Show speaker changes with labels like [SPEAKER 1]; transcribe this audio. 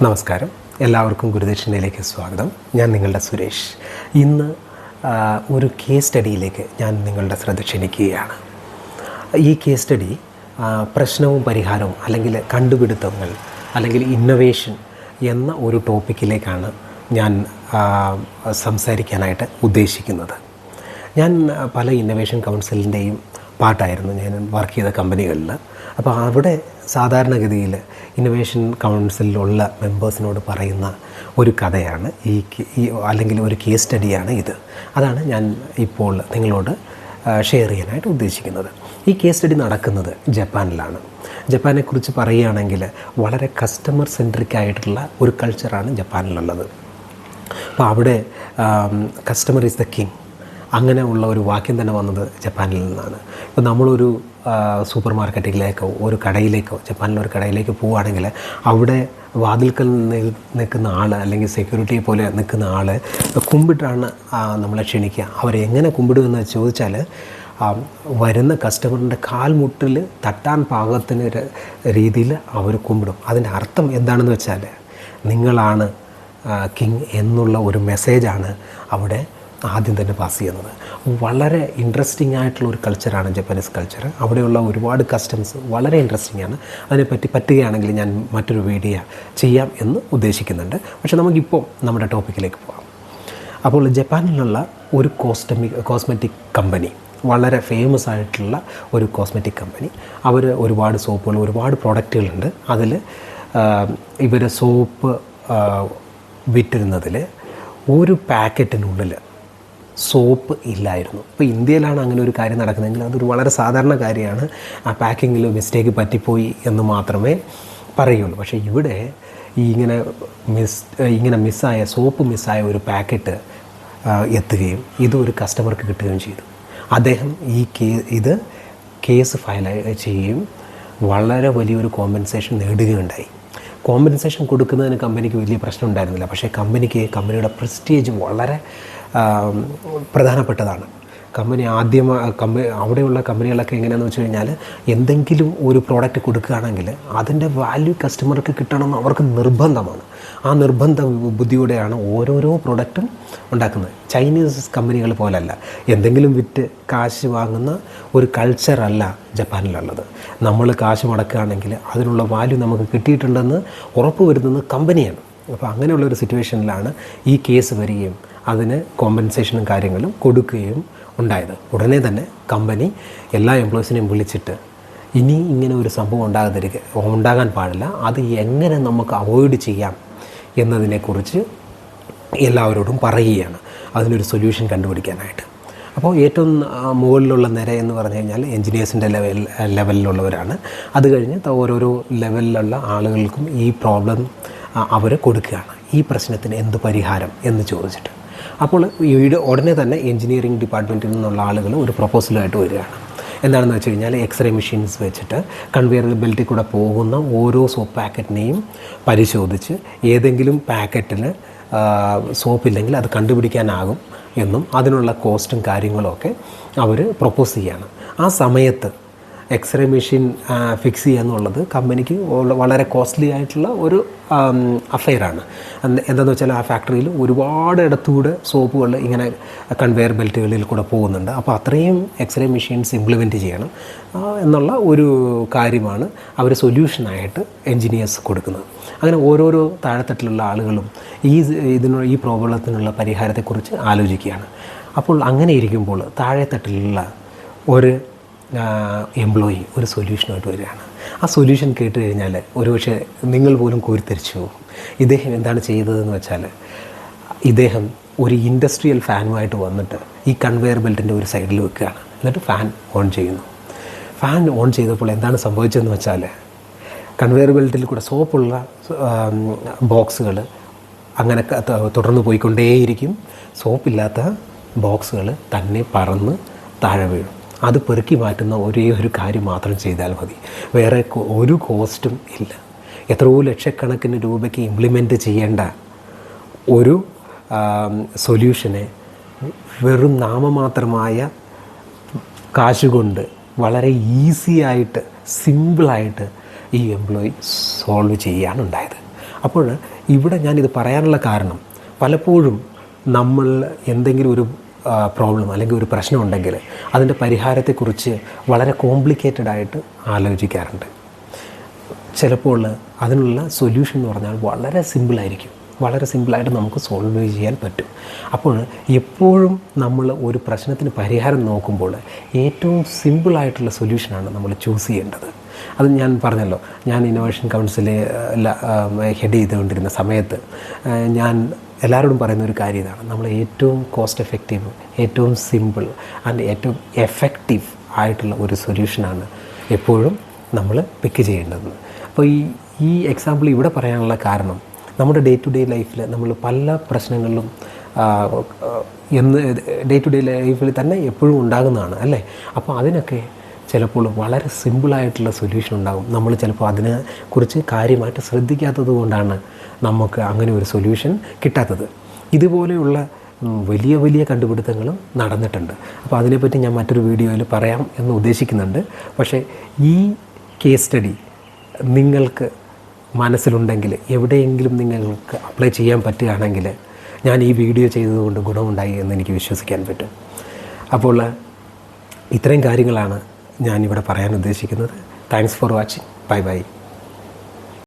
[SPEAKER 1] നമസ്കാരം, എല്ലാവർക്കും ഗുരുദക്ഷിണയിലേക്ക് സ്വാഗതം. ഞാൻ നിങ്ങളുടെ സുരേഷ്. ഇന്ന് ഒരു കേസ് സ്റ്റഡിയിലേക്ക് ഞാൻ നിങ്ങളുടെ ശ്രദ്ധ ക്ഷണിക്കുകയാണ്. ഈ കേസ് സ്റ്റഡി പ്രശ്നവും പരിഹാരവും അല്ലെങ്കിൽ കണ്ടുപിടുത്തങ്ങൾ അല്ലെങ്കിൽ ഇന്നൊവേഷൻ എന്ന ഒരു ടോപ്പിക്കിലേക്കാണ് ഞാൻ സംസാരിക്കാനായിട്ട് ഉദ്ദേശിക്കുന്നത്. ഞാൻ പല ഇന്നൊവേഷൻ കൗൺസിലിൻ്റെയും പാർട്ടായിരുന്നു ഞാൻ വർക്ക് ചെയ്ത കമ്പനികളിൽ. അപ്പോൾ അവിടെ സാധാരണഗതിയിൽ ഇന്നൊവേഷൻ കൗൺസിലിലുള്ള മെമ്പേഴ്സിനോട് പറയുന്ന ഒരു കഥയാണ് അല്ലെങ്കിൽ ഒരു കേസ് സ്റ്റഡിയാണ് ഇത്. അതാണ് ഞാൻ ഇപ്പോൾ നിങ്ങളോട് ഷെയർ ചെയ്യാനായിട്ട് ഉദ്ദേശിക്കുന്നത്. ഈ കേസ് സ്റ്റഡി നടക്കുന്നത് ജപ്പാനിലാണ്. ജപ്പാനെക്കുറിച്ച് പറയുകയാണെങ്കിൽ വളരെ കസ്റ്റമർ സെൻട്രിക് ആയിട്ടുള്ള ഒരു കൾച്ചറാണ് ജപ്പാനിലുള്ളത്. അപ്പോൾ അവിടെ കസ്റ്റമർ ഈസ് ദ കിങ് അങ്ങനെ ഉള്ള ഒരു വാക്യം തന്നെ വന്നത് ജപ്പാനിൽ നിന്നാണ്. ഇപ്പോൾ നമ്മളൊരു സൂപ്പർ മാർക്കറ്റിലേക്കോ ഒരു കടയിലേക്കോ ജപ്പാനിലൊരു കടയിലേക്ക് പോവുകയാണെങ്കിൽ അവിടെ വാതിൽക്കൽ നിൽക്കുന്ന ആൾ അല്ലെങ്കിൽ സെക്യൂരിറ്റിയെ പോലെ നിൽക്കുന്ന ആൾ കുമ്പിട്ടാണ് നമ്മളെ ക്ഷണിക്കുക. അവരെങ്ങനെ കുമ്പിടുമെന്ന് ചോദിച്ചാൽ വരുന്ന കസ്റ്റമറിൻ്റെ കാൽമുട്ടിൽ തട്ടാൻ പാകത്തിന് രീതിയിൽ അവർ കുമ്പിടും. അതിൻ്റെ അർത്ഥം എന്താണെന്ന് വെച്ചാൽ നിങ്ങളാണ് കിങ് എന്നുള്ള ഒരു മെസ്സേജാണ് അവിടെ ആദ്യം തന്നെ പാസ് ചെയ്യുന്നത്. വളരെ ഇൻട്രസ്റ്റിംഗ് ആയിട്ടുള്ള ഒരു കൾച്ചറാണ് ജപ്പാനീസ് കൾച്ചർ. അവിടെയുള്ള ഒരുപാട് കസ്റ്റംസ് വളരെ ഇൻട്രസ്റ്റിംഗ് ആണ്. അതിനെപ്പറ്റി പറ്റുകയാണെങ്കിൽ ഞാൻ മറ്റൊരു വീഡിയോ ചെയ്യാം എന്ന് ഉദ്ദേശിക്കുന്നുണ്ട്. പക്ഷേ നമുക്കിപ്പോൾ നമ്മുടെ ടോപ്പിക്കിലേക്ക് പോകാം. അപ്പോൾ ജപ്പാനിലുള്ള ഒരു കോസ്മെറ്റിക് കമ്പനി, വളരെ ഫേമസ് ആയിട്ടുള്ള ഒരു കോസ്മെറ്റിക് കമ്പനി, അവർ ഒരുപാട് സോപ്പുകൾ ഒരുപാട് പ്രോഡക്റ്റുകളുണ്ട്. അതിൽ ഇവർ സോപ്പ് വിറ്റിരുന്നതിൽ ഒരു പാക്കറ്റിനുള്ളിൽ സോപ്പ് ഇല്ലായിരുന്നു. ഇപ്പോൾ ഇന്ത്യയിലാണ് അങ്ങനെ ഒരു കാര്യം നടക്കുന്നതെങ്കിൽ അതൊരു വളരെ സാധാരണ കാര്യമാണ്. ആ പാക്കിങ്ങിൽ മിസ്റ്റേക്ക് പറ്റിപ്പോയി എന്ന് മാത്രമേ പറയുള്ളൂ. പക്ഷേ ഇവിടെ ഇങ്ങനെ സോപ്പ് മിസ്സായ ഒരു പാക്കറ്റ് എത്തുകയും ഇത് ഒരു കസ്റ്റമർക്ക് കിട്ടുകയും ചെയ്തു. അദ്ദേഹം ഇത് കേസ് ഫയൽ ചെയ്യുകയും വളരെ വലിയൊരു കോമ്പൻസേഷൻ നേടുകയുണ്ടായി. കോമ്പൻസേഷൻ കൊടുക്കുന്നതിന് കമ്പനിക്ക് വലിയ പ്രശ്നം ഉണ്ടായിരുന്നില്ല. പക്ഷേ കമ്പനിയുടെ പ്രസ്റ്റീജ് വളരെ പ്രധാനപ്പെട്ടതാണ്. അവിടെയുള്ള കമ്പനികളൊക്കെ എങ്ങനെയാണെന്ന് വെച്ച് കഴിഞ്ഞാൽ എന്തെങ്കിലും ഒരു പ്രോഡക്റ്റ് കൊടുക്കുകയാണെങ്കിൽ അതിൻ്റെ വാല്യൂ കസ്റ്റമർക്ക് കിട്ടണമെന്ന് അവർക്ക് നിർബന്ധമാണ്. ആ നിർബന്ധ ബുദ്ധിയോടെയാണ് ഓരോരോ പ്രോഡക്റ്റും ഉണ്ടാക്കുന്നത്. ചൈനീസ് കമ്പനികൾ പോലല്ല, എന്തെങ്കിലും വിറ്റ് കാശ് വാങ്ങുന്ന ഒരു കൾച്ചറല്ല ജപ്പാനിലുള്ളത്. നമ്മൾ കാശ് മുടക്കുകയാണെങ്കിൽ അതിനുള്ള വാല്യൂ നമുക്ക് കിട്ടിയിട്ടുണ്ടെന്ന് ഉറപ്പ് വരുന്നത് കമ്പനിയാണ്. അപ്പോൾ അങ്ങനെയുള്ളൊരു സിറ്റുവേഷനിലാണ് ഈ കേസ് വരികയും അതിന് കോമ്പൻസേഷനും കാര്യങ്ങളും കൊടുക്കുകയും ഉണ്ടായത്. ഉടനെ തന്നെ കമ്പനി എല്ലാ എംപ്ലോയീസിനെയും വിളിച്ചിട്ട് ഇനി ഇങ്ങനെ ഒരു സംഭവം ഉണ്ടാകാൻ പാടില്ല, അത് എങ്ങനെ നമുക്ക് അവോയ്ഡ് ചെയ്യാം എന്നതിനെക്കുറിച്ച് എല്ലാവരോടും പറയുകയാണ് അതിനൊരു സൊല്യൂഷൻ കണ്ടുപിടിക്കാനായിട്ട്. അപ്പോൾ ഏറ്റവും മുകളിലുള്ള നിര എന്ന് പറഞ്ഞു കഴിഞ്ഞാൽ എൻജിനീയേഴ്സിൻ്റെ ലെവലിലുള്ളവരാണ്. അത് കഴിഞ്ഞ് ഓരോരോ ലെവലിലുള്ള ആളുകൾക്കും ഈ പ്രോബ്ലം അവർ കൊടുക്കുകയാണ്. ഈ പ്രശ്നത്തിന് എന്ത് പരിഹാരം എന്ന് ചോദിച്ചിട്ട്. അപ്പോൾ ഉടനെ തന്നെ എൻജിനീയറിംഗ് ഡിപ്പാർട്ട്മെൻറ്റിൽ നിന്നുള്ള ആളുകൾ ഒരു പ്രൊപ്പോസലുമായിട്ട് വരികയാണ്. എന്താണെന്ന് വെച്ച് കഴിഞ്ഞാൽ എക്സ്റേ മെഷീൻസ് വെച്ചിട്ട് കൺവെയർ ബെൽറ്റിൽ കൂടെ പോകുന്ന ഓരോ സോപ്പ് പാക്കറ്റിനെയും പരിശോധിച്ച് ഏതെങ്കിലും പാക്കറ്റിൽ സോപ്പില്ലെങ്കിൽ അത് കണ്ടുപിടിക്കാനാകും എന്നും അതിനുള്ള കോസ്റ്റും കാര്യങ്ങളുമൊക്കെ അവർ പ്രൊപ്പോസ് ചെയ്യുകയാണ്. ആ സമയത്ത് എക്സ്റേ മെഷീൻ ഫിക്സ് ചെയ്യുക എന്നുള്ളത് കമ്പനിക്ക് വളരെ കോസ്റ്റ്ലി ആയിട്ടുള്ള ഒരു അഫെയറാണ്. എന്താണെന്ന് വെച്ചാൽ ആ ഫാക്ടറിയിൽ ഒരുപാട് ഇടത്തുകൂടെ സോപ്പുകൾ ഇങ്ങനെ കൺവെയർ ബെൽറ്റുകളിൽ കൂടെ പോകുന്നുണ്ട്. അപ്പോൾ അത്രയും എക്സ്റേ മെഷീൻസ് ഇംപ്ലിമെൻറ്റ് ചെയ്യണം എന്നുള്ള ഒരു കാര്യമാണ് അവർ സൊല്യൂഷനായിട്ട് എൻജിനീയേഴ്സ് കൊടുക്കുന്നത്. അങ്ങനെ ഓരോരോ താഴെത്തട്ടിലുള്ള ആളുകളും ഈ പ്രോബ്ലത്തിനുള്ള പരിഹാരത്തെക്കുറിച്ച് ആലോചിക്കുകയാണ്. അപ്പോൾ അങ്ങനെ ഇരിക്കുമ്പോൾ താഴെത്തട്ടിലുള്ള ഒരു എംപ്ലോയി ഒരു സൊല്യൂഷനായിട്ട് വരികയാണ്. ആ സൊല്യൂഷൻ കേട്ട് കഴിഞ്ഞാൽ ഒരുപക്ഷെ നിങ്ങൾ പോലും കോരിത്തരിച്ചു പോകും. ഇദ്ദേഹം എന്താണ് ചെയ്തതെന്ന് വെച്ചാൽ ഇദ്ദേഹം ഒരു ഇൻഡസ്ട്രിയൽ ഫാനുമായിട്ട് വന്നിട്ട് ഈ കൺവെയർ ബെൽറ്റിൻ്റെ ഒരു സൈഡിൽ വെക്കുകയാണ്. എന്നിട്ട് ഫാൻ ഓൺ ചെയ്യുന്നു. ഫാൻ ഓൺ ചെയ്തപ്പോൾ എന്താണ് സംഭവിച്ചതെന്ന് വെച്ചാൽ കൺവെയർ ബെൽറ്റിൽ കൂടെ സോപ്പുള്ള ബോക്സുകൾ അങ്ങനെ തുടർന്ന് പോയിക്കൊണ്ടേയിരിക്കും. സോപ്പില്ലാത്ത ബോക്സുകൾ തന്നെ പറന്ന് താഴെ വീഴും. അത് പെറുക്കി മാറ്റുന്ന ഒരേ ഒരു കാര്യം മാത്രം ചെയ്താൽ മതി. വേറെ ഒരു കോസ്റ്റും ഇല്ല. എത്രയോ ലക്ഷക്കണക്കിന് രൂപയ്ക്ക് ഇംപ്ലിമെൻറ്റ് ചെയ്യേണ്ട ഒരു സൊല്യൂഷനെ വെറും നാമമാത്രമായ കാശുകൊണ്ട് വളരെ ഈസിയായിട്ട് സിമ്പിളായിട്ട് ഈ എംപ്ലോയി സോൾവ് ചെയ്യാനുണ്ടായത്. അപ്പോൾ ഇവിടെ ഞാനിത് പറയാനുള്ള കാരണം, പലപ്പോഴും നമ്മൾ എന്തെങ്കിലും ഒരു പ്രോബ്ലം അല്ലെങ്കിൽ ഒരു പ്രശ്നം ഉണ്ടെങ്കിൽ അതിൻ്റെ പരിഹാരത്തെക്കുറിച്ച് വളരെ കോംപ്ലിക്കേറ്റഡ് ആയിട്ട് ആലോചിക്കാറുണ്ട്. ചിലപ്പോൾ അതിനുള്ള സൊല്യൂഷൻ എന്ന് പറഞ്ഞാൽ വളരെ സിമ്പിളായിരിക്കും, വളരെ സിമ്പിളായിട്ട് നമുക്ക് സോൾവ് ചെയ്യാൻ പറ്റും. അപ്പോൾ എപ്പോഴും നമ്മൾ ഒരു പ്രശ്നത്തിന് പരിഹാരം നോക്കുമ്പോൾ ഏറ്റവും സിമ്പിളായിട്ടുള്ള സൊല്യൂഷനാണ് നമ്മൾ ചൂസ് ചെയ്യേണ്ടത്. അത് ഞാൻ പറഞ്ഞല്ലോ, ഞാൻ ഇന്നോവേഷൻ കൗൺസിൽ ഹെഡ് ചെയ്തുകൊണ്ടിരുന്ന സമയത്ത് ഞാൻ എല്ലാവരോടും പറയുന്ന ഒരു കാര്യം ഇതാണ്: നമ്മൾ ഏറ്റവും കോസ്റ്റ് എഫക്റ്റീവ്, ഏറ്റവും സിമ്പിൾ ആൻഡ് ഏറ്റവും എഫക്റ്റീവ് ആയിട്ടുള്ള ഒരു സൊല്യൂഷനാണ് എപ്പോഴും നമ്മൾ പിക്ക് ചെയ്യേണ്ടതെന്ന്. അപ്പോൾ ഈ എക്സാമ്പിൾ ഇവിടെ പറയാനുള്ള കാരണം, നമ്മുടെ ഡേ ടു ഡേ ലൈഫിൽ നമ്മൾ പല പ്രശ്നങ്ങളിലും ഡേ ടു ഡേ ലൈഫിൽ തന്നെ എപ്പോഴും ഉണ്ടാകുന്നതാണ് അല്ലേ. അപ്പോൾ അതിനൊക്കെ ചിലപ്പോൾ വളരെ സിമ്പിളായിട്ടുള്ള സൊല്യൂഷൻ ഉണ്ടാകും. നമ്മൾ ചിലപ്പോൾ അതിനെക്കുറിച്ച് കാര്യമായിട്ട് ശ്രദ്ധിക്കാത്തത് കൊണ്ടാണ് നമുക്ക് അങ്ങനെ ഒരു സൊല്യൂഷൻ കിട്ടാത്തത്. ഇതുപോലെയുള്ള വലിയ വലിയ കണ്ടുപിടുത്തങ്ങളും നടന്നിട്ടുണ്ട്. അപ്പോൾ അതിനെപ്പറ്റി ഞാൻ മറ്റൊരു വീഡിയോയിൽ പറയാം എന്ന് ഉദ്ദേശിക്കുന്നുണ്ട്. പക്ഷേ ഈ കേസ് സ്റ്റഡി നിങ്ങൾക്ക് മനസ്സിലുണ്ടെങ്കിൽ, എവിടെയെങ്കിലും നിങ്ങൾക്ക് അപ്ലൈ ചെയ്യാൻ പറ്റുകയാണെങ്കിൽ, ഞാൻ ഈ വീഡിയോ ചെയ്തതുകൊണ്ട് ഗുണമുണ്ടായി എന്ന് എനിക്ക് വിശ്വസിക്കാൻ പറ്റും. അപ്പോൾ ഇത്രയും കാര്യങ്ങളാണ് ഞാനിവിടെ പറയാൻ ഉദ്ദേശിക്കുന്നത്. Thanks for watching. Bye bye.